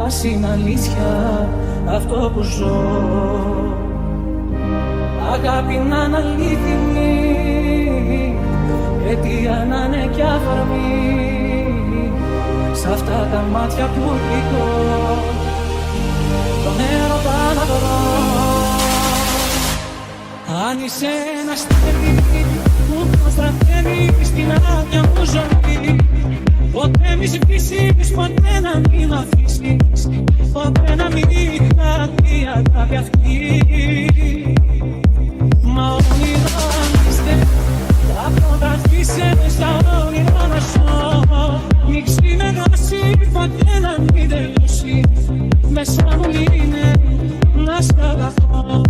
ας είναι αλήθεια αυτό που ζω. Αγάπη να είναι αλήθινη, αιτία να είναι κι αφορμή. Σ' αυτά τα μάτια που κοιτώ, τον έρωτα να βρω. Αν είσαι ένα αστέρι που προστρατεύει στην άδεια μου ζωή, ποτέ μη σβήσεις, ποτέ να μην μ' αφήσεις, ποτέ να μην χαθεί η αγάπη αυτή. Μα όνειρο αν είστε, θα προταθήσε στα όνειρα να ζω. Μη ξημερώσει, ποτέ να μην τελειώσει, μέσα μου είναι να σ' αγαπώ.